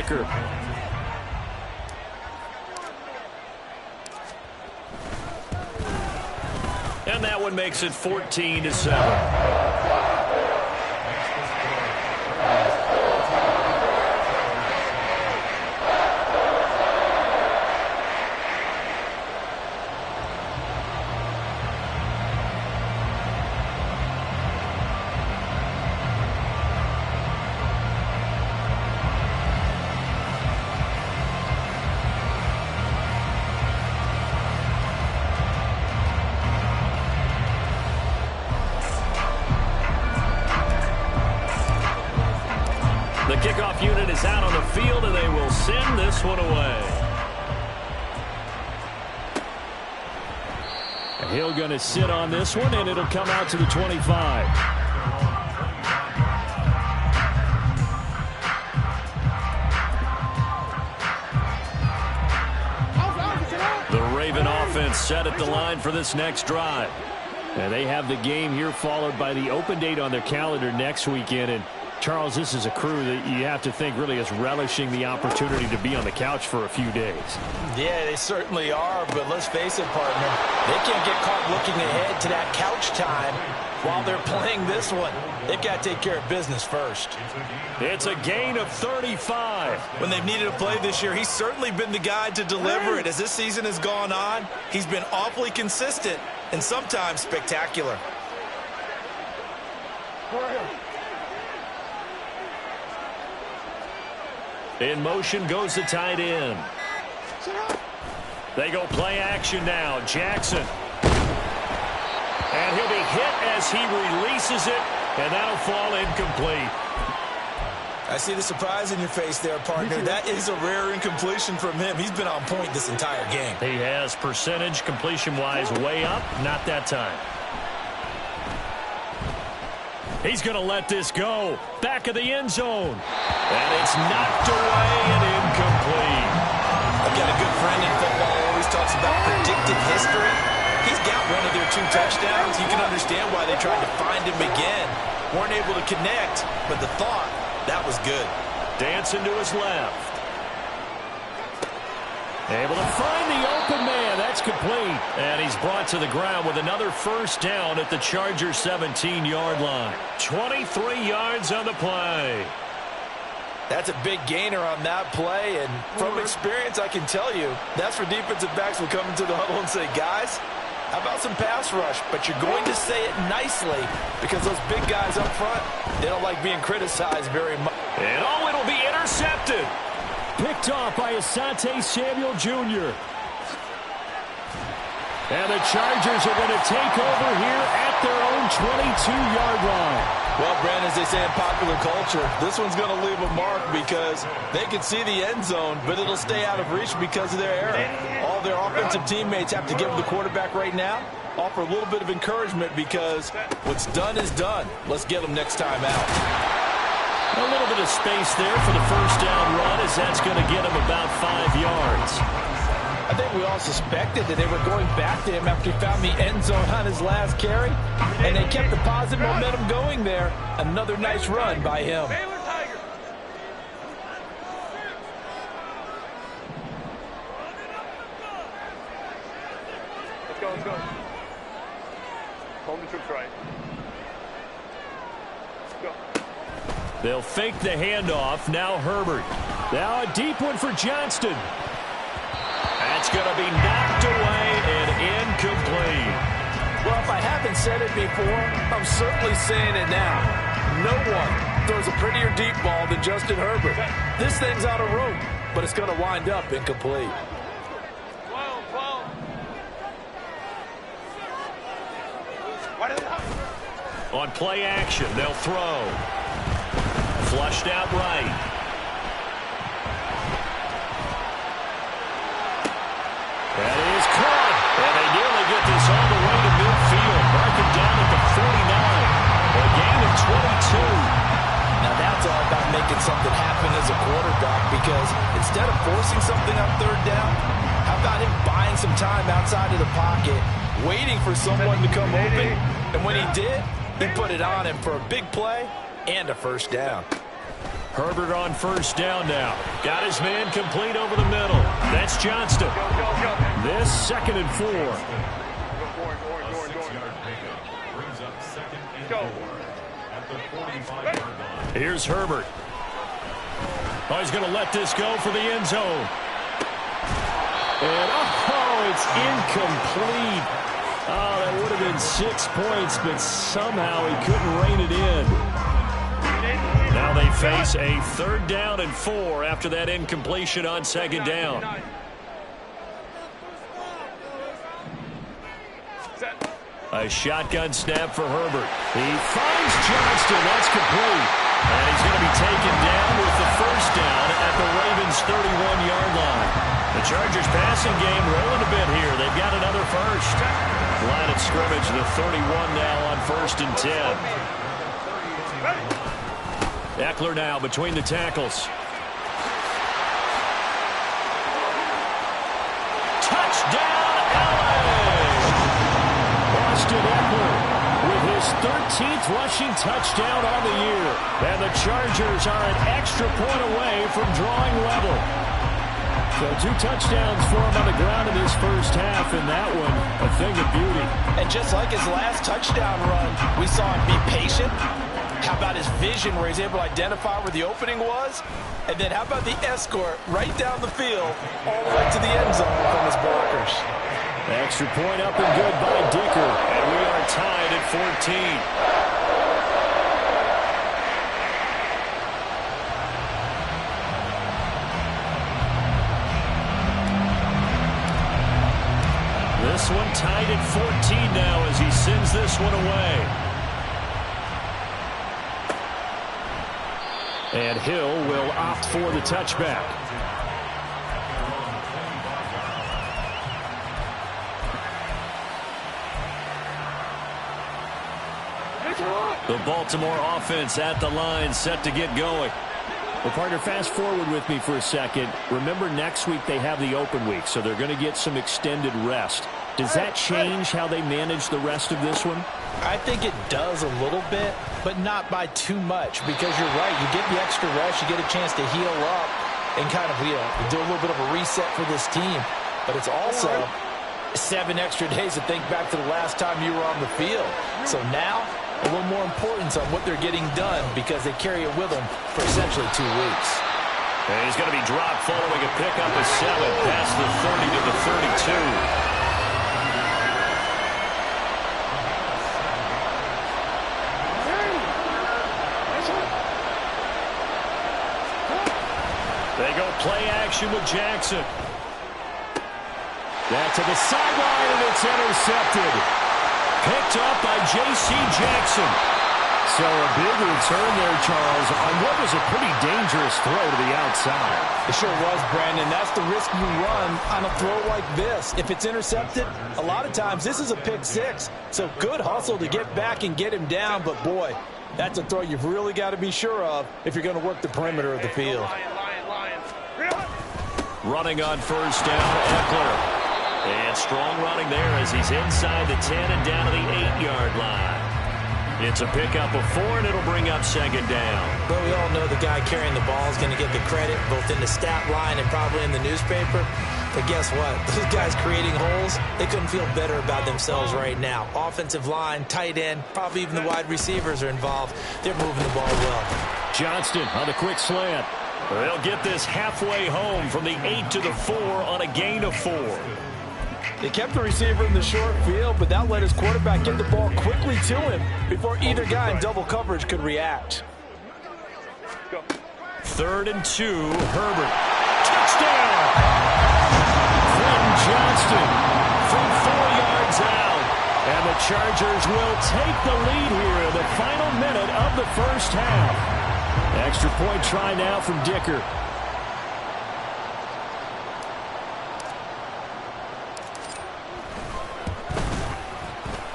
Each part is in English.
kicker. And that one makes it 14-7. The kickoff unit is out on the field, and they will send this one away. Hill going to sit on this one, and it'll come out to the 25. The Raven offense set at the line for this next drive. And they have the game here followed by the open date on their calendar next weekend. And Charles, this is a crew that you have to think really is relishing the opportunity to be on the couch for a few days. Yeah, they certainly are, but let's face it, partner. They can't get caught looking ahead to that couch time while they're playing this one. They've got to take care of business first. It's a gain of 35. When they've needed a play this year, he's certainly been the guy to deliver it. As this season has gone on, he's been awfully consistent and sometimes spectacular. In motion goes the tight end. They go play action now. Jackson. And he'll be hit as he releases it, and that'll fall incomplete. I see the surprise in your face there, partner. That is a rare incompletion from him. He's been on point this entire game. He has percentage completion-wise way up. Not that time. He's going to let this go. Back of the end zone. And it's knocked away and incomplete. I've got a good friend in football who always talks about predictive history. He's got one of their 2 touchdowns. You can understand why they tried to find him again. Weren't able to connect, but the thought, that was good. Dancing to his left. Able to find the open man. That's complete. And he's brought to the ground with another first down at the Chargers' 17-yard line. 23 yards on the play. That's a big gainer on that play. And from experience, I can tell you, that's where defensive backs will come into the huddle and say, guys, how about some pass rush? But you're going to say it nicely because those big guys up front, they don't like being criticized very much. And oh, it'll be intercepted. Picked off by Asante Samuel Jr. And the Chargers are going to take over here at their own 22-yard line. Well, Brandon, as they say in popular culture, this one's going to leave a mark because they can see the end zone, but it'll stay out of reach because of their error. All their offensive teammates have to give the quarterback right now, offer a little bit of encouragement because what's done is done. Let's get them next time out. A little bit of space there for the first down run as that's going to get him about 5 yards. I think we all suspected that they were going back to him after he found the end zone on his last carry, and they kept the positive momentum going there. Another nice run by him. Let's go, let's go. Home the troops right. Let's go. They'll fake the handoff. Now Herbert. Now a deep one for Johnston. That's going to be knocked away and incomplete. Well, if I haven't said it before, I'm certainly saying it now. No one throws a prettier deep ball than Justin Herbert. This thing's out of room, but it's going to wind up incomplete. On play action, they'll throw. Flushed out right. That is caught. And they nearly get this all the way to midfield. Mark it down at the 49. A gain of 22. Now that's all about making something happen as a quarterback because instead of forcing something on third down, how about him buying some time outside of the pocket, waiting for someone to come open, and when he did, he put it on him for a big play and a first down. Herbert on first down now. Got his man complete over the middle. That's Johnston. This 2nd and 4. Here's Herbert. Oh, he's going to let this go for the end zone. And, oh, it's incomplete. Oh, that would have been 6 points, but somehow he couldn't rein it in. Now they face a 3rd down and 4 after that incompletion on 2nd down. A shotgun snap for Herbert. He finds Johnston. That's complete. And he's going to be taken down with the 1st down at the Ravens' 31-yard line. The Chargers passing game rolling a bit here. They've got another 1st. Line of scrimmage, the 31 now on 1st and 10. Eckler now between the tackles. Touchdown, LA! Austin Eckler with his 13th rushing touchdown on the year. And the Chargers are an extra point away from drawing level. So 2 touchdowns for him on the ground in this first half, and that one a thing of beauty. And just like his last touchdown run, we saw him be patient. How about his vision where he's able to identify where the opening was? And then how about the escort right down the field all the way to the end zone from his blockers? Extra point up and good by Dicker. And we are tied at 14. This one tied at 14 now as he sends this one away. And Hill will opt for the touchback. The Baltimore offense at the line, set to get going. Well, partner, fast forward with me for a second. Remember, next week they have the open week, so they're going to get some extended rest. Does that change how they manage the rest of this one? I think it does a little bit, but not by too much, because you're right. You get the extra rest, you get a chance to heal up and kind of do a little bit of a reset for this team. But it's also 7 extra days to think back to the last time you were on the field. So now, a little more importance on what they're getting done because they carry it with them for essentially 2 weeks. And he's going to be dropped following a pickup of 7 past the 30 to the 32. They go play action with Jackson. That to the sideline, and it's intercepted. Picked up by J.C. Jackson. So a big return there, Charles, on what was a pretty dangerous throw to the outside. It sure was, Brandon. That's the risk you run on a throw like this. If it's intercepted, a lot of times this is a pick 6. So good hustle to get back and get him down. But, boy, that's a throw you've really got to be sure of if you're going to work the perimeter of the field. Running on first down, Eckler. And strong running there as he's inside the 10 and down to the 8-yard line. It's a pickup of 4, and it'll bring up 2nd down. But we all know the guy carrying the ball is going to get the credit, both in the stat line and probably in the newspaper. But guess what? Those guys creating holes, they couldn't feel better about themselves right now. Offensive line, tight end, probably even the wide receivers are involved. They're moving the ball well. Johnston on the quick slant. They'll get this halfway home from the 8 to the 4 on a gain of 4. They kept the receiver in the short field, but that let his quarterback get the ball quickly to him before either guy in double coverage could react. 3rd and 2, Herbert. Touchdown! Quentin Johnston from 4 yards out. And the Chargers will take the lead here in the final minute of the first half. Extra point try now from Dicker.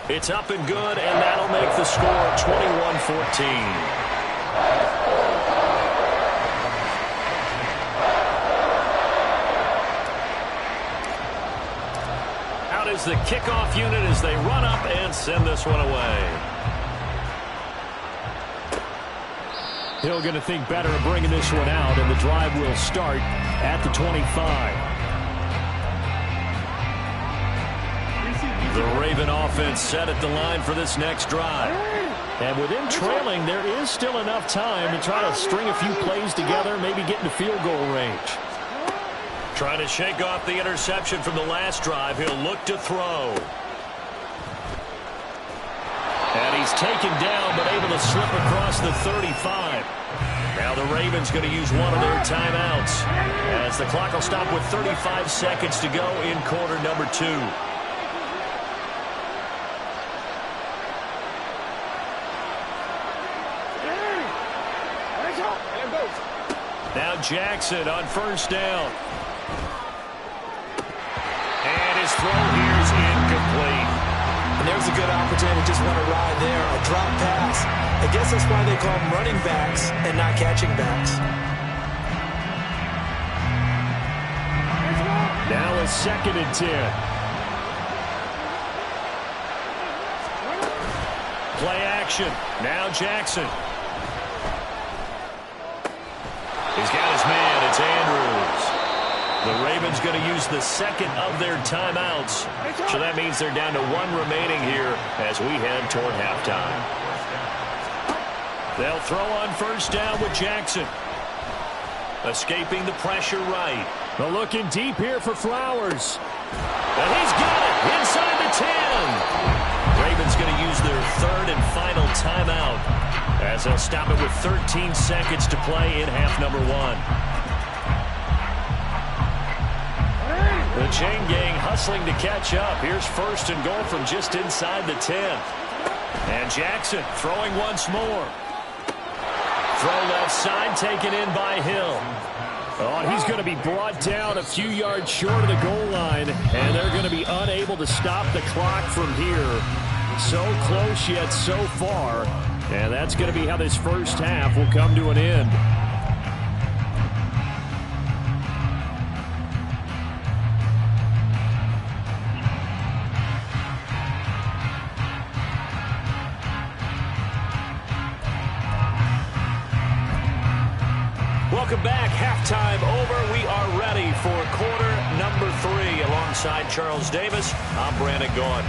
It's up and good, and that'll make the score 21-14. Out is the kickoff unit as they run up and send this one away. Hill going to think better of bringing this one out, and the drive will start at the 25. The Raven offense set at the line for this next drive. And with them trailing, there is still enough time to try to string a few plays together, maybe get into field goal range. Trying to shake off the interception from the last drive. He'll look to throw. And he's taken down, but able to slip across the 35. Now the Ravens going to use one of their timeouts, as the clock will stop with 35 seconds to go in quarter number 2. Now Jackson on first down. And his throw here is incomplete. And there's a good opportunity to just want to ride there, a drop pass. I guess that's why they call them running backs and not catching backs. Now a 2nd and 10. Play action. Now Jackson. He's got his man. It's Andrews. The Ravens going to use the 2nd of their timeouts. So that means they're down to 1 remaining here as we head toward halftime. They'll throw on first down with Jackson. Escaping the pressure right. But looking deep here for Flowers. And he's got it inside the 10. Ravens going to use their 3rd and final timeout, as they'll stop it with 13 seconds to play in half number 1. The chain gang hustling to catch up. Here's 1st and goal from just inside the 10. And Jackson throwing once more. Throw left side, taken in by Hill. Oh, he's going to be brought down a few yards short of the goal line, and they're going to be unable to stop the clock from here. So close yet so far. And that's going to be how this first half will come to an end. Welcome back. Halftime over. We are ready for quarter number 3. Alongside Charles Davis, I'm Brandon Gaudin.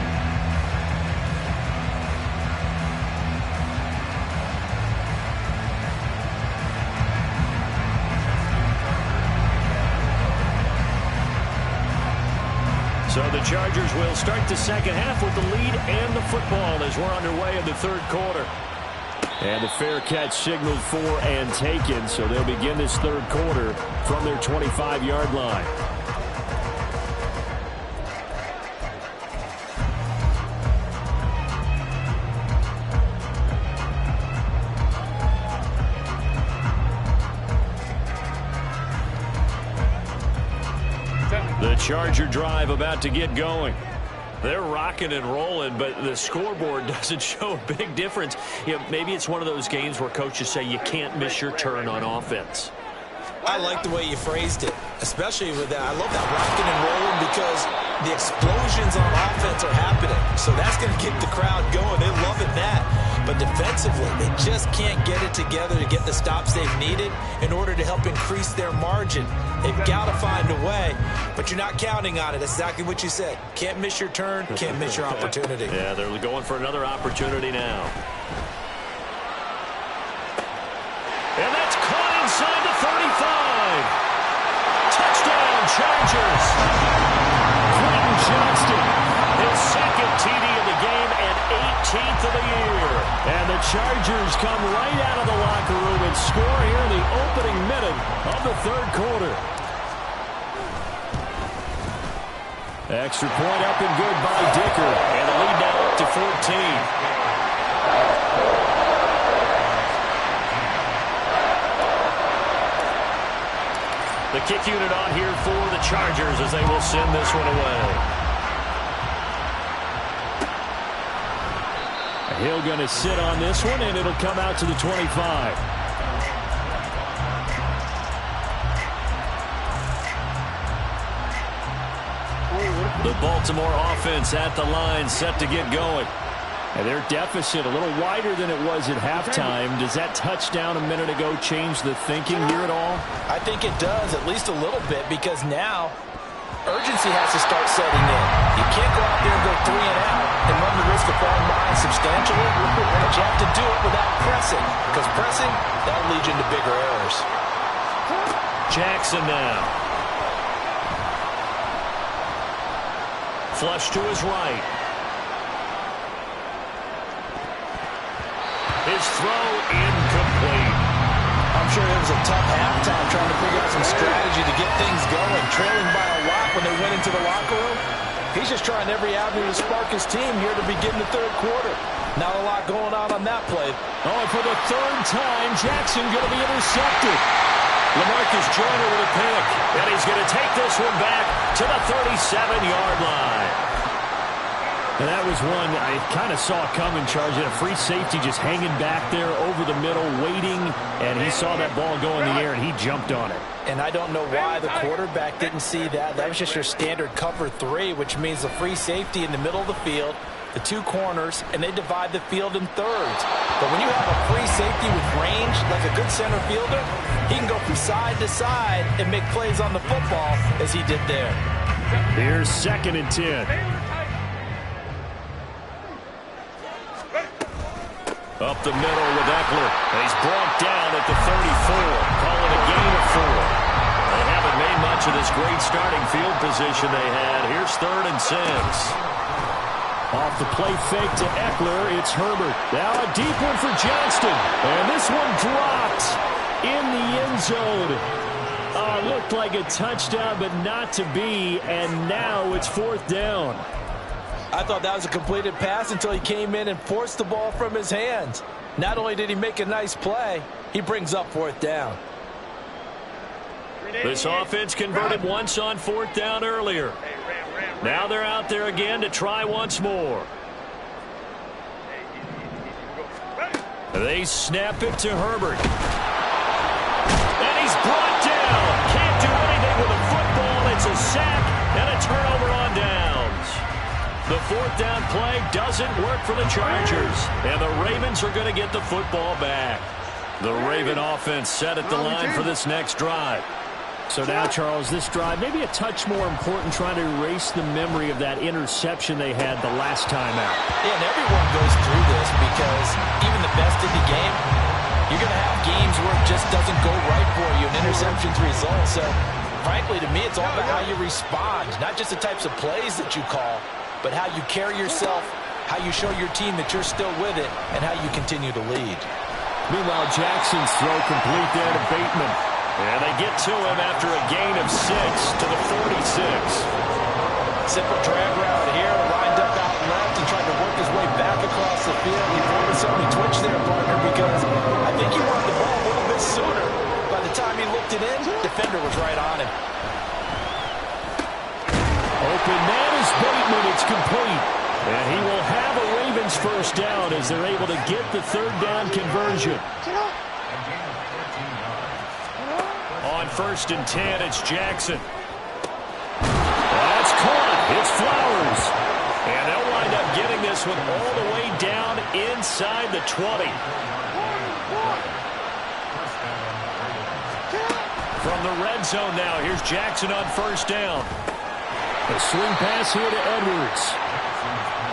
So the Chargers will start the second half with the lead and the football as we're underway in the 3rd quarter. And the fair catch signaled for and taken, so they'll begin this 3rd quarter from their 25-yard line. The Charger drive about to get going. They're rocking and rolling, but the scoreboard doesn't show a big difference. You know, maybe it's one of those games where coaches say you can't miss your turn on offense. I like the way you phrased it, especially with that. I love that rocking and rolling because the explosions on offense are happening. So that's going to get the crowd going. They're loving that. But defensively, they just can't get it together to get the stops they've needed in order to help increase their margin. They've got to find a way, but you're not counting on it. That's exactly what you said. Can't miss your turn, can't miss your opportunity. Yeah, they're going for another opportunity now. And that's caught inside the 35. Touchdown, Chargers. Quentin Johnston, his 2nd TD of the game and 18th of the year. And the Chargers come right out of the locker room and score here in the opening minute of the 3rd quarter. Extra point up and good by Dicker. And the lead now up to 14. The kick unit on here for the Chargers as they will send this one away. Hill going to sit on this one, and it'll come out to the 25. The Baltimore offense at the line, set to get going. And their deficit a little wider than it was at halftime. Does that touchdown a minute ago change the thinking here at all? I think it does, at least a little bit, because now urgency has to start setting in. You can't go out there and go 3 and out and run the risk of falling behind substantially, but you have to do it without pressing, because pressing, that'll lead you into bigger errors. Jackson now. Flush to his right. His throw incomplete. I'm sure it was a tough halftime trying to figure out some strategy to get things going. Trailing by a lot when they went into the locker room. He's just trying every avenue to spark his team here to begin the third quarter. Not a lot going on that play. Oh, and for the third time, Jackson going to be intercepted. LaMarcus Joyner with a pick. And he's going to take this one back to the 37-yard line. And that was one I kind of saw coming, Charles. He had a free safety just hanging back there over the middle, waiting, and he saw that ball go in the air, and he jumped on it. And I don't know why the quarterback didn't see that. That was just your standard cover 3, which means the free safety in the middle of the field, the 2 corners, and they divide the field in thirds. But when you have a free safety with range, like a good center fielder, he can go from side to side and make plays on the football as he did there. Here's 2nd and 10. Up the middle with Eckler. He's brought down at the 34. Call it a gain of 4. They haven't made much of this great starting field position they had. Here's 3rd and 6. Off the play fake to Eckler, it's Herbert. Now a deep one for Johnston. And this one dropped in the end zone. Looked like a touchdown, but not to be. And now it's 4th down. I thought that was a completed pass until he came in and forced the ball from his hands. Not only did he make a nice play, he brings up 4th down. This offense converted once on 4th down earlier. Now they're out there again to try once more. They snap it to Herbert. And he's brought down. Can't do anything with a football. It's a sack and a turnover on downs. The 4th down play doesn't work for the Chargers. And the Ravens are going to get the football back. The Raven offense set at the line for this next drive. So now, Charles, this drive maybe a touch more important, trying to erase the memory of that interception they had the last time out. Yeah, and everyone goes through this because even the best in the game, you're going to have games where it just doesn't go right for you, and interceptions result. So, frankly, to me, it's all about how you respond, not just the types of plays that you call, but how you carry yourself, how you show your team that you're still with it, and how you continue to lead. Meanwhile, Jackson's throw complete there to Bateman. And they get to him after a gain of 6 to the 46. Simple drag route here, lined up out left and tried to work his way back across the field. He forced him to twitch there, partner, because I think he wanted the ball a little bit sooner. By the time he looked it in, defender was right on him. Open man is Bateman. It's complete. And he will have a Ravens first down as they're able to get the 3rd down conversion. On 1st and 10, it's Jackson. That's caught. It's Flowers. And they'll wind up getting this one all the way down inside the 20. From the red zone now, here's Jackson on 1st down. A swing pass here to Edwards.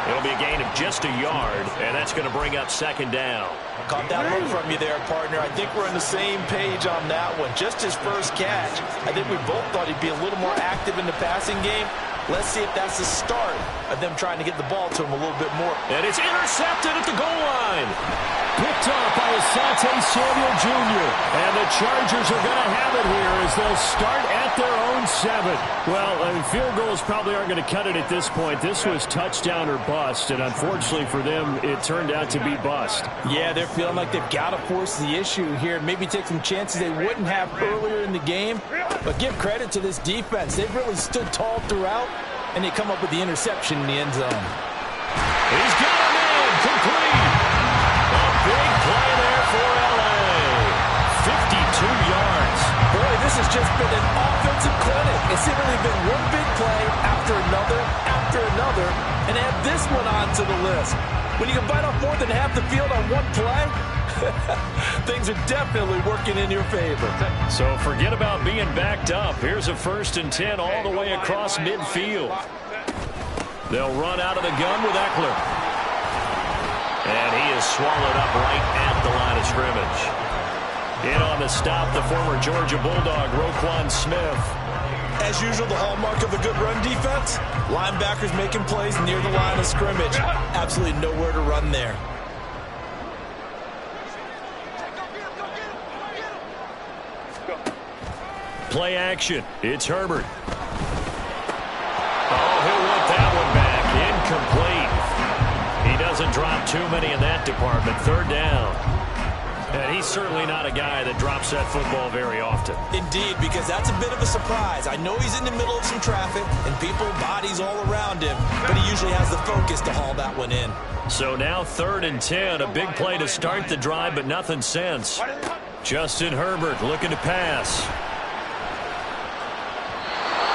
It'll be a gain of just a yard, and that's going to bring up 2nd down. Caught that look from you there, partner. I think we're on the same page on that one. Just his first catch. I think we both thought he'd be a little more active in the passing game. Let's see if that's the start of them trying to get the ball to him a little bit more. And it's intercepted at the goal line. Picked off by Asante Samuel Jr. And the Chargers are going to have it here as they'll start at their own 7. Well, field goals probably aren't going to cut it at this point. This was touchdown or bust, and unfortunately for them, it turned out to be bust. Yeah, they're feeling like they've got to force the issue here. Maybe take some chances they wouldn't have earlier in the game. But give credit to this defense. They've really stood tall throughout, and they come up with the interception in the end zone. He's got a man complete. A big play there for L.A. 52 yards. Boy, this has just been an offensive clinic. It's literally been one big play after another after after another and add this one onto the list. When you can bite off more than half the field on one play, things are definitely working in your favor. So forget about being backed up. Here's a 1st and 10 all the way across midfield. They'll run out of the gun with Eckler. And he is swallowed up right at the line of scrimmage. In on the stop, the former Georgia Bulldog, Roquan Smith. As usual, the hallmark of a good run defense, linebackers making plays near the line of scrimmage. Absolutely nowhere to run there. Play action. It's Herbert. Oh, he'll want that one back. Incomplete. He doesn't drop too many in that department. 3rd down. And he's certainly not a guy that drops that football very often. Indeed, because that's a bit of a surprise. I know he's in the middle of some traffic and people, bodies all around him, but he usually has the focus to haul that one in. So now 3rd and 10, a big play to start the drive, but nothing since. Justin Herbert looking to pass.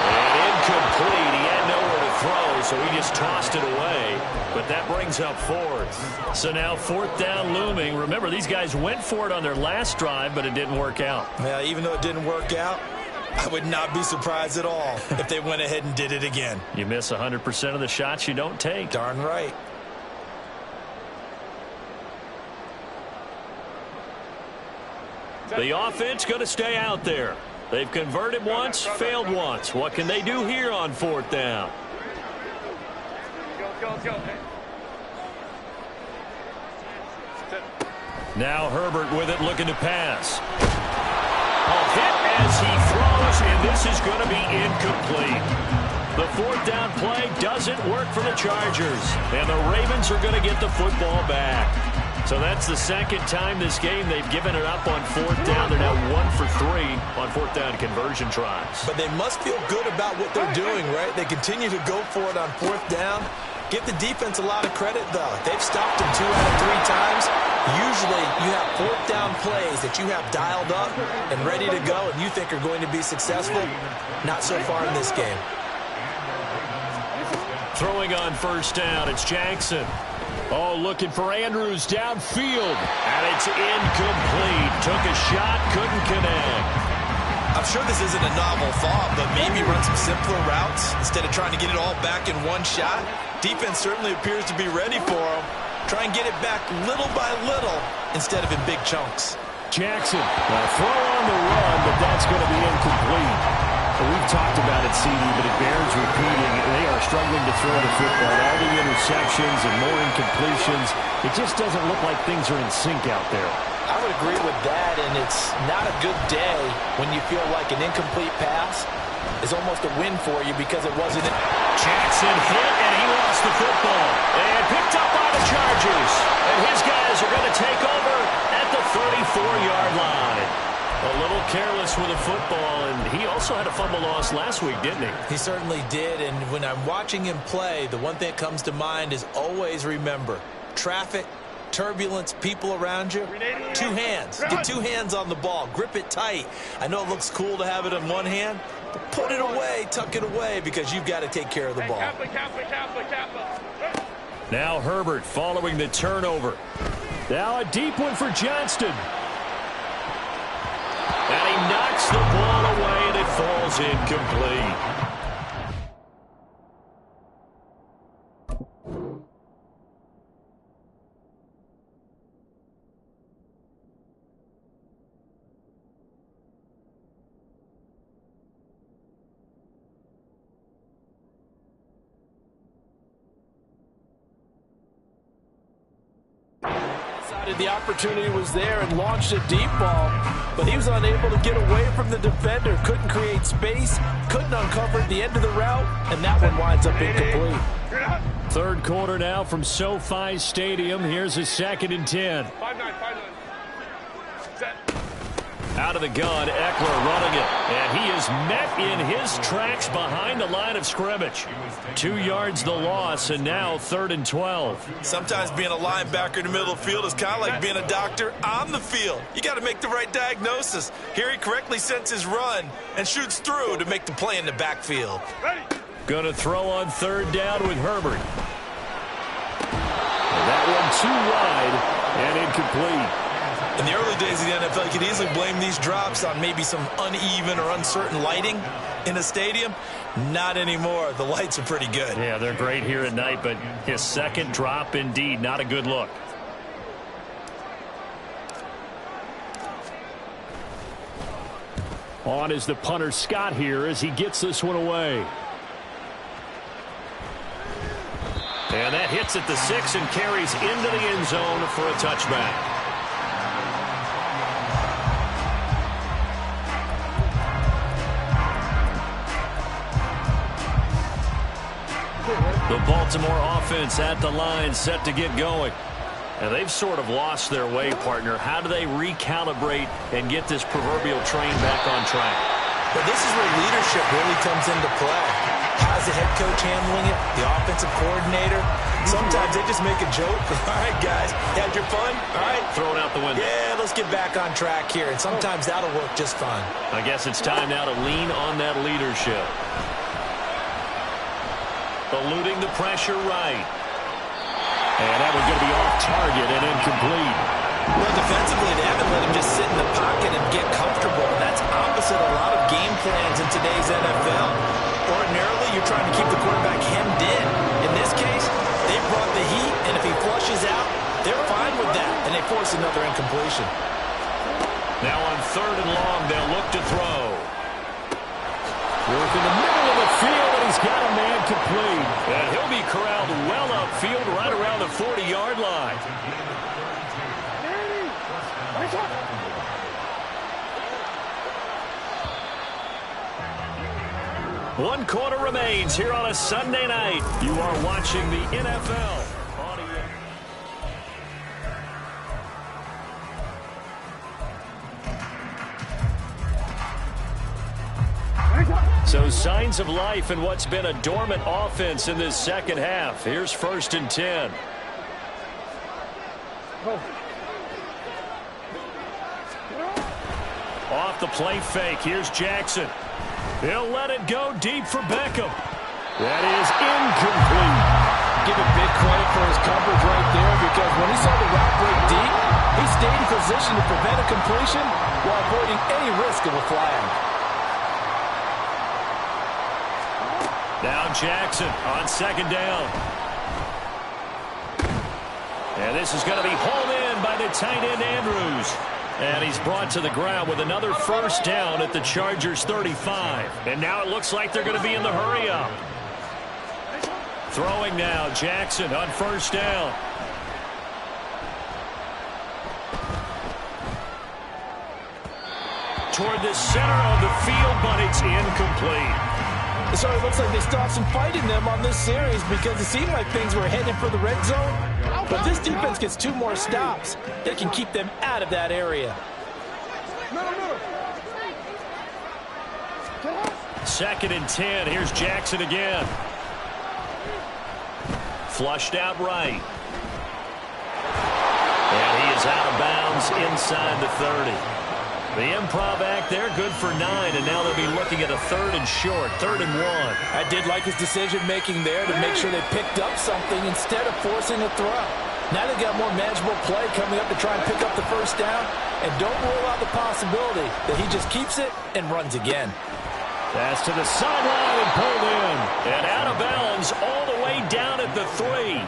And incomplete. He had nowhere to throw, so he just tossed it away. But that brings up 4th. So now 4th down looming. Remember, these guys went for it on their last drive, but it didn't work out. Yeah, even though it didn't work out, I would not be surprised at all if they went ahead and did it again. You miss 100% of the shots you don't take. Darn right. The offense going to stay out there. They've converted once, failed once. What can they do here on 4th down? Now Herbert with it, looking to pass. Hit as he throws, and this is going to be incomplete. The 4th down play doesn't work for the Chargers, and the Ravens are going to get the football back. So that's the 2nd time this game they've given it up on 4th down. They're now 1 for 3 on 4th down conversion tries. But they must feel good about what they're doing, right? They continue to go for it on 4th down. Give the defense a lot of credit, though. They've stopped them 2 out of 3 times. Usually you have 4th down plays that you have dialed up and ready to go and you think are going to be successful. Not so far in this game. Throwing on 1st down, it's Jackson. Oh, looking for Andrews downfield. And it's incomplete. Took a shot, couldn't connect. I'm sure this isn't a novel thought, but maybe run some simpler routes instead of trying to get it all back in one shot. Defense certainly appears to be ready for them. Try and get it back little by little instead of in big chunks. Jackson, throw on the run, but that's going to be incomplete. Well, we've talked about it, CD, but it bears repeating. They are struggling to throw the football. All the interceptions and more incompletions. It just doesn't look like things are in sync out there. I would agree with that, and it's not a good day when you feel like an incomplete pass is almost a win for you because it wasn't. Jackson hit, and he lost the football. And picked up by the Chargers. And his guys are going to take over at the 34-yard line. A little careless with the football, and he also had a fumble loss last week, didn't he? He certainly did, and when I'm watching him play, the one thing that comes to mind is always remember, traffic, turbulence, people around you, 2 hands. Get 2 hands on the ball. Grip it tight. I know it looks cool to have it in one hand, but put it away, tuck it away, because you've got to take care of the ball. Now Herbert following the turnover. Now a deep one for Johnston. And he knocks the ball away, and it falls incomplete. The opportunity was there and launched a deep ball, but he was unable to get away from the defender, couldn't create space, couldn't uncover the end of the route, and that one winds up incomplete. 3rd quarter now from SoFi Stadium. Here's a 2nd and 10. 5-9, 5-9. Set. Out of the gun, Eckler running it. And he is met in his tracks behind the line of scrimmage. 2 yards the loss, and now 3rd and 12. Sometimes being a linebacker in the middle of the field is kind of like being a doctor on the field. You got to make the right diagnosis. Here he correctly sets his run and shoots through to make the play in the backfield. Ready. Going to throw on third down with Herbert. And that one too wide and incomplete. In the early days of the NFL, you could easily blame these drops on maybe some uneven or uncertain lighting in a stadium. Not anymore. The lights are pretty good. Yeah, they're great here at night, but his second drop, indeed, not a good look. On is the punter Scott here as he gets this one away. And that hits at the 6 and carries into the end zone for a touchback. The Baltimore offense at the line, set to get going. And they've sort of lost their way, partner. How do they recalibrate and get this proverbial train back on track? But this is where leadership really comes into play. How's the head coach handling it? The offensive coordinator? Sometimes they just make a joke. All right, guys, had your fun? All right. Throw it out the window. Yeah, let's get back on track here. And sometimes that'll work just fine. I guess it's time now to lean on that leadership. Eluding the pressure right. And that one's going to be off target and incomplete. Well, defensively, they haven't let him just sit in the pocket and get comfortable. And that's opposite a lot of game plans in today's NFL. Ordinarily, you're trying to keep the quarterback hemmed in. In this case, they brought the heat, and if he flushes out, they're fine with that, and they force another incompletion. Now on third and long, they'll look to throw. Work in the middle of the field, and he's got a man complete. And he'll be corralled well upfield right around the 40-yard line. One quarter remains here on a Sunday night. You are watching the NFL on ESPN. So signs of life in what's been a dormant offense in this second half. Here's 1st and 10. Off the play fake. Here's Jackson. He'll let it go deep for Beckham. That is incomplete. Give him big credit for his coverage right there, because when he saw the route break deep, he stayed in position to prevent a completion while avoiding any risk of a flag. Now Jackson on second down. And this is going to be hauled in by the tight end Andrews. And he's brought to the ground with another first down at the Chargers 35. And now it looks like they're going to be in the hurry up. Throwing now, Jackson on first down. Toward the center of the field, but it's incomplete. So it looks like they stopped some fight in them on this series, because it seemed like things were heading for the red zone. But this defense gets 2 more stops. They can keep them out of that area. 2nd and 10. Here's Jackson again. Flushed out right. And he is out of bounds inside the 30. The improv act there, good for 9, and now they'll be looking at a 3rd and short, 3rd and 1. I did like his decision-making there to make sure they picked up something instead of forcing a throw. Now they've got more manageable play coming up to try and pick up the first down, and don't rule out the possibility that he just keeps it and runs again. Pass to the sideline and pulled in. And out of bounds all the way down at the 3.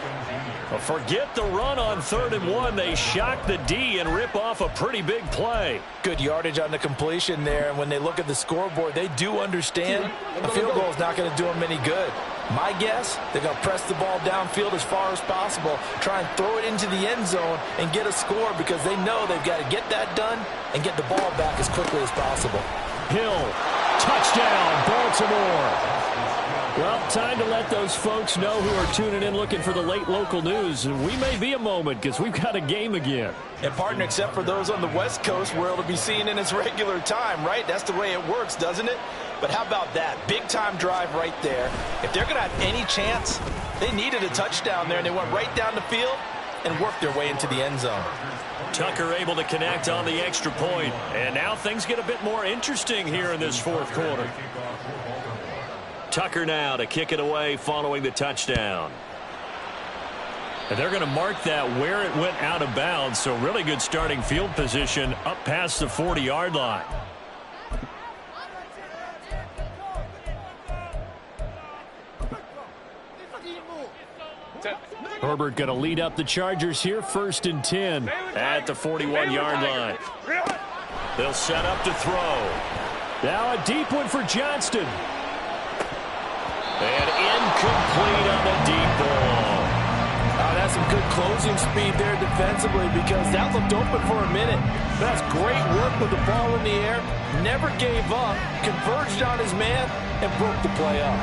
Well, forget the run on 3rd and 1. They shock the D and rip off a pretty big play. Good yardage on the completion there. And when they look at the scoreboard, they do understand a field goal is not going to do them any good. My guess, they're going to press the ball downfield as far as possible, try and throw it into the end zone and get a score, because they know they've got to get that done and get the ball back as quickly as possible. Hill, touchdown, Baltimore. Well, time to let those folks know who are tuning in looking for the late local news. We may be a moment, because we've got a game again. And, partner, except for those on the West Coast where it'll be seen in its regular time, right? That's the way it works, doesn't it? But how about that? Big-time drive right there. If they're going to have any chance, they needed a touchdown there, and they went right down the field and worked their way into the end zone. Tucker able to connect on the extra point. And now things get a bit more interesting here in this 4th quarter. Tucker now to kick it away following the touchdown. And they're going to mark that where it went out of bounds, so really good starting field position up past the 40-yard line. Herbert going to lead up the Chargers here, 1st and 10 at the 41-yard line. They'll set up to throw. Now a deep one for Johnston. And incomplete on the deep ball. That's some good closing speed there defensively because that looked open for a minute. That's great work with the ball in the air. Never gave up, converged on his man, and broke the play up.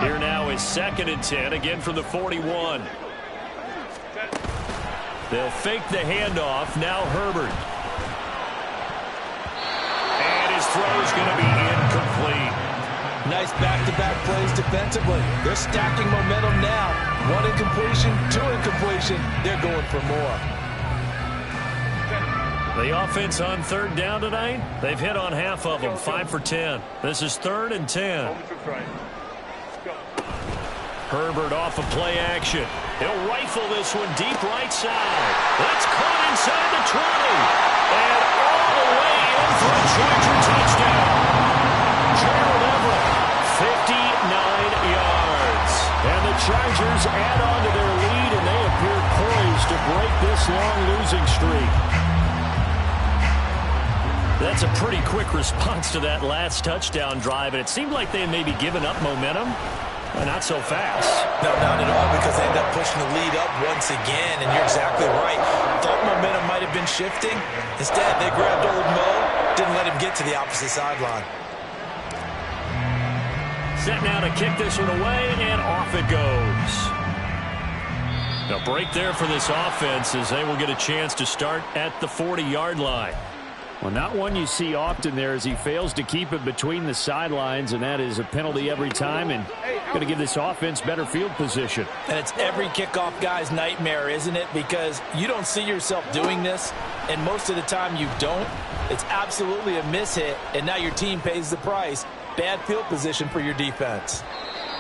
Here now is 2nd and 10, again from the 41. They'll fake the handoff. Now Herbert. And his throw is going to be incomplete. Nice back-to-back plays defensively. They're stacking momentum now. 1 incompletion, 2 incompletion. They're going for more. The offense on 3rd down tonight, they've hit on half of them, 5 for 10. This is 3rd and 10. Herbert off of play action. He'll rifle this one deep right side. That's caught inside the 20. And all the way in for a Charger touchdown. Gerald Everett, 59 yards. And the Chargers add on to their lead, and they appear poised to break this long losing streak. That's a pretty quick response to that last touchdown drive, and it seemed like they had maybe given up momentum. Not so fast. No, not at all, because they end up pushing the lead up once again, and you're exactly right. Thought momentum might have been shifting. Instead, they grabbed old Mo, didn't let him get to the opposite sideline. Set now to kick this one away, and off it goes. A break there for this offense as they will get a chance to start at the 40-yard line. Well, not one you see often there as he fails to keep it between the sidelines, and that is a penalty every time and going to give this offense better field position. And it's every kickoff guy's nightmare, isn't it? Because you don't see yourself doing this, and most of the time you don't. It's absolutely a mishit, and now your team pays the price. Bad field position for your defense.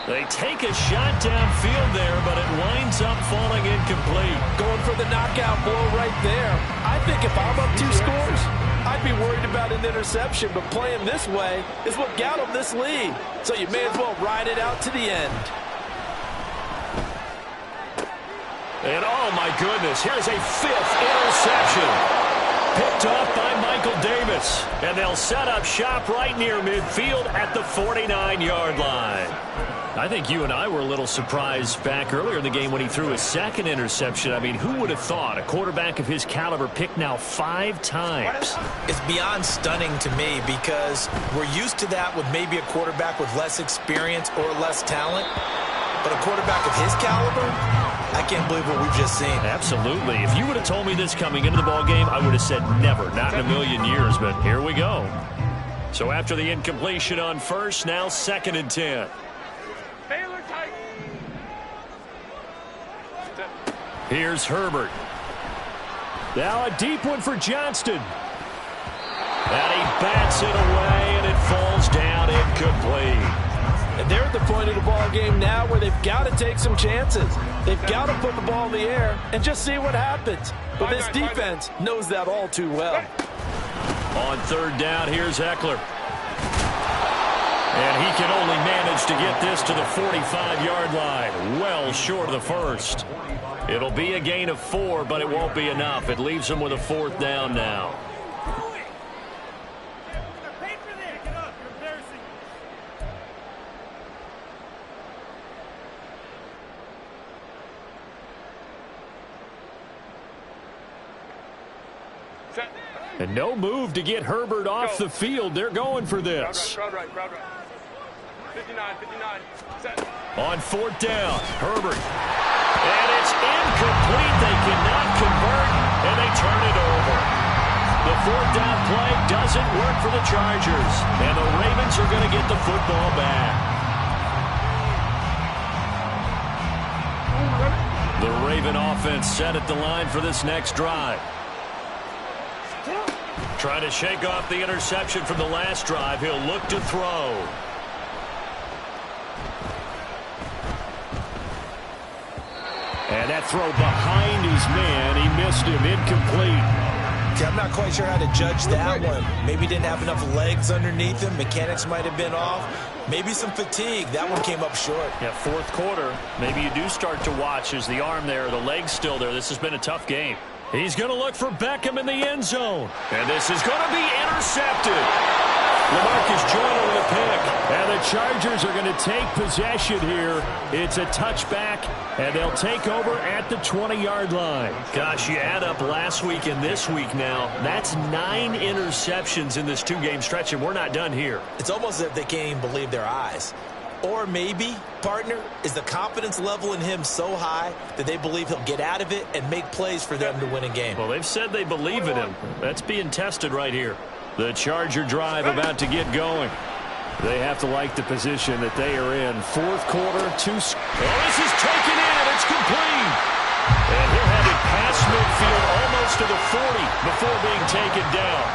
They take a shot downfield there, but it winds up falling incomplete. Going for the knockout blow right there. I think if I'm up 2 scores, I'd be worried about an interception, but playing this way is what got them this lead. So you may as well ride it out to the end. And oh my goodness, here's a 5th interception. Picked off by Michael Davis. And they'll set up shop right near midfield at the 49-yard line. I think you and I were a little surprised back earlier in the game when he threw his 2nd interception. I mean, who would have thought a quarterback of his caliber picked now 5 times? It's beyond stunning to me because we're used to that with maybe a quarterback with less experience or less talent. But a quarterback of his caliber, I can't believe what we've just seen. Absolutely. If you would have told me this coming into the ballgame, I would have said never, not in a million years. But here we go. So after the incompletion on 1st, now 2nd and 10. Here's Herbert. Now a deep one for Johnston. And he bats it away, and it falls down incomplete. And they're at the point of the ball game now where they've got to take some chances. They've got to put the ball in the air and just see what happens. But this defense knows that all too well. On 3rd down, here's Eckler. And he can only manage to get this to the 45-yard line, well short of the 1st. It'll be a gain of 4, but it won't be enough. It leaves them with a 4th down now. And no move to get Herbert off the field. They're going for this. Crowd right. 59. Set. On 4th down, Herbert. And it's incomplete. They cannot convert, and they turn it over. The 4th down play doesn't work for the Chargers, and the Ravens are going to get the football back. The Raven offense set at the line for this next drive. Trying to shake off the interception from the last drive. He'll look to throw. And that throw behind his man. He missed him. Incomplete. See, I'm not quite sure how to judge that one. Maybe didn't have enough legs underneath him. Mechanics might have been off. Maybe some fatigue. That one came up short. Yeah, fourth quarter. Maybe you do start to watch. Is the arm there, the leg's still there. This has been a tough game. He's going to look for Beckham in the end zone. And this is going to be intercepted. LaMarcus Joyner with a pick. And the Chargers are going to take possession here. It's a touchback, and they'll take over at the 20-yard line. Gosh, you add up last week and this week now. That's 9 interceptions in this 2-game stretch, and we're not done here. It's almost as if they can't even believe their eyes. Or maybe, partner, is the confidence level in him so high that they believe he'll get out of it and make plays for them to win a game. Well, they've said they believe in him. That's being tested right here. The Charger drive about to get going. They have to like the position that they are in. Fourth quarter, this is taken in. It's complete. And he'll have it past midfield almost to the 40 before being taken down.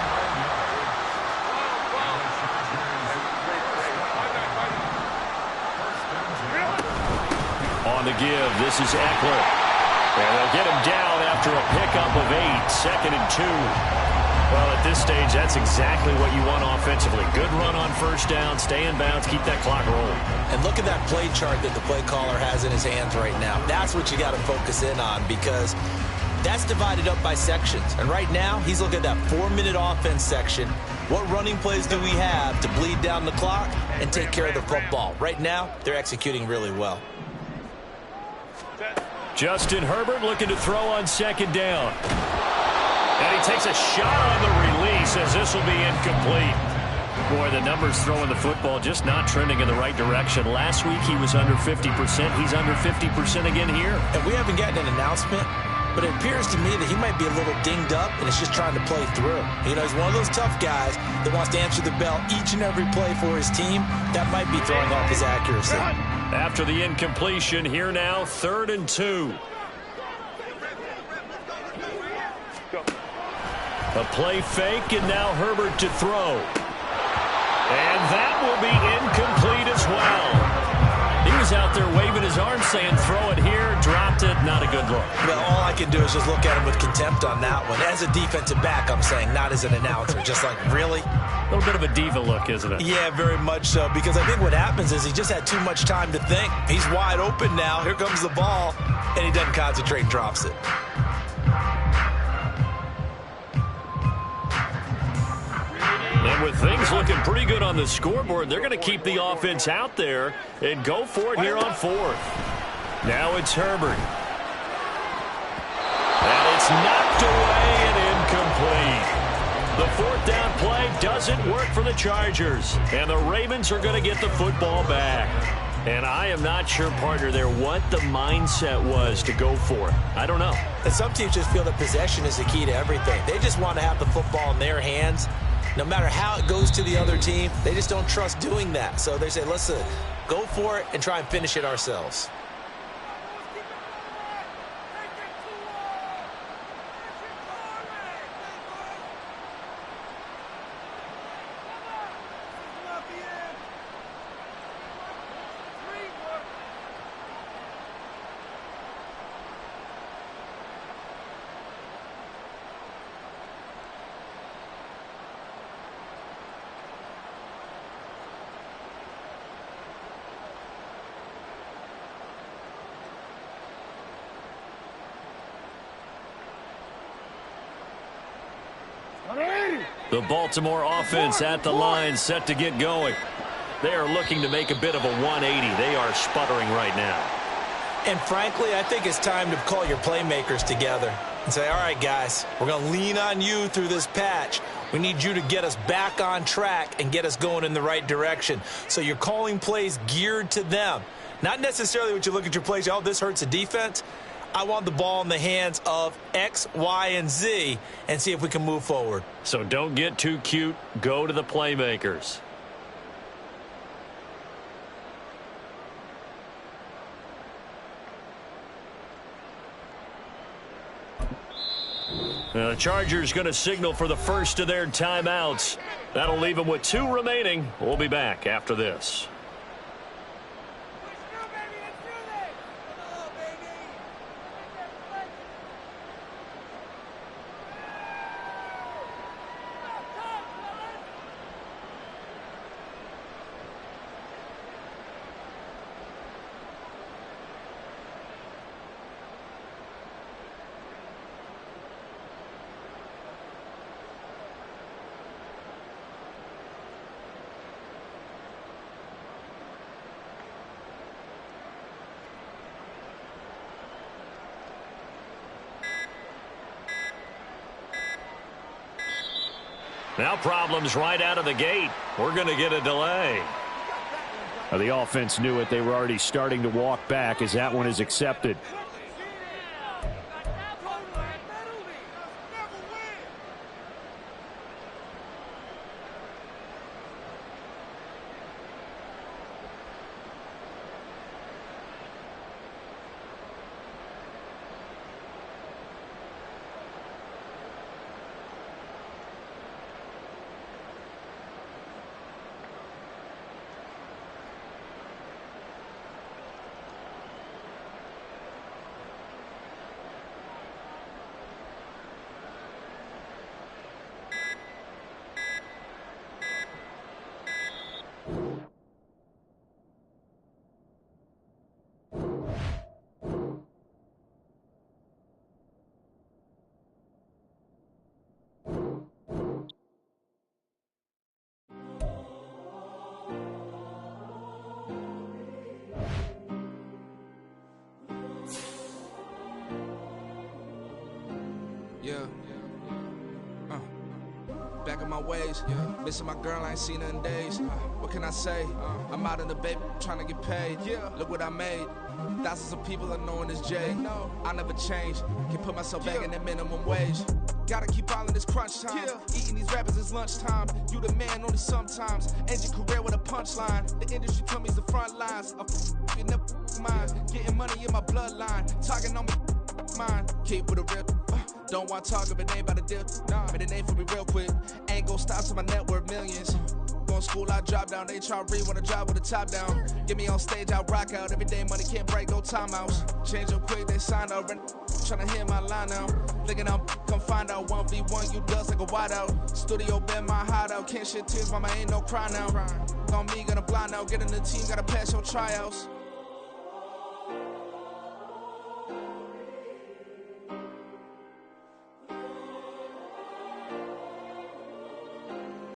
On the give, this is Eckler. And they'll get him down after a pickup of 8, 2nd and 2. Well, at this stage, that's exactly what you want offensively. Good run on first down, stay in bounds, keep that clock rolling. And look at that play chart that the play caller has in his hands right now. That's what you got to focus in on, because that's divided up by sections. And right now, he's looking at that 4-minute offense section. What running plays do we have to bleed down the clock and take care of the football? Right now, they're executing really well. Justin Herbert looking to throw on 2nd down. And he takes a shot on the release as this will be incomplete. Boy, the numbers throwing the football just not trending in the right direction. Last week he was under 50%. He's under 50% again here. And we haven't gotten an announcement, but it appears to me that he might be a little dinged up and is just trying to play through. You know, he's one of those tough guys that wants to answer the bell each and every play for his team. That might be throwing off his accuracy. After the incompletion, here now, 3rd and 2. A play fake, and now Herbert to throw. And that will be incomplete as well. He was out there waving his arm saying, throw it here, dropped it, not a good look. Well, all I can do is just look at him with contempt on that one. As a defensive back, I'm saying, not as an announcer. Just like, really? A little bit of a diva look, isn't it? Yeah, very much so, because I think what happens is he just had too much time to think. He's wide open now. Here comes the ball, and he doesn't concentrate and drops it. And with things looking pretty good on the scoreboard, they're going to keep the offense out there and go for it here on 4th. Now it's Herbert. And it's knocked away and incomplete. The 4th down play doesn't work for the Chargers. And the Ravens are going to get the football back. And I am not sure, partner, there what the mindset was to go for it. I don't know. And some teams just feel that possession is the key to everything. They just want to have the football in their hands. No matter how it goes to the other team, they just don't trust doing that. So they say, let's go for it and try and finish it ourselves. The Baltimore offense at the line, set to get going. They are looking to make a bit of a 180. They are sputtering right now. And frankly, I think it's time to call your playmakers together and say, all right, guys, we're going to lean on you through this patch. We need you to get us back on track and get us going in the right direction. So you're calling plays geared to them. Not necessarily what you look at your plays, oh, this hurts the defense. I want the ball in the hands of X, Y, and Z and see if we can move forward. So don't get too cute. Go to the playmakers. The Chargers going to signal for the first of their timeouts. That'll leave them with 2 remaining. We'll be back after this. Now problems right out of the gate. We're going to get a delay. The offense knew it. They were already starting to walk back as that one is accepted. Yeah. Back in my ways. Missing my girl, I ain't seen her in days. What can I say? I'm out in the baby, trying to get paid. Look what I made. Thousands of people are knowing this Jay. I never change. Can put myself back in that minimum wage. Gotta keep all in this crunch time. Eating these rappers is lunchtime. You the man only sometimes. End your career with a punchline. The industry told me's the front lines. I'm never mine. Getting money in my bloodline. Talking on me, mine. Keep with a real. Don't want to talk if it ain't about a dip. But it ain't for me real quick. Ain't gon' stop till my net worth millions. Going school, I drop down. They try to read when I drive with the top down. Get me on stage, I rock out. Every day money can't break, go timeouts. Change up quick, they signed up. Tryna hear my line now. Thinking I'm come find out 1v1, you dust like a wideout. Studio been my hideout. Can't shed tears, mama ain't no cry now. On me, gonna blind out. Get in the team, gotta pass your tryouts.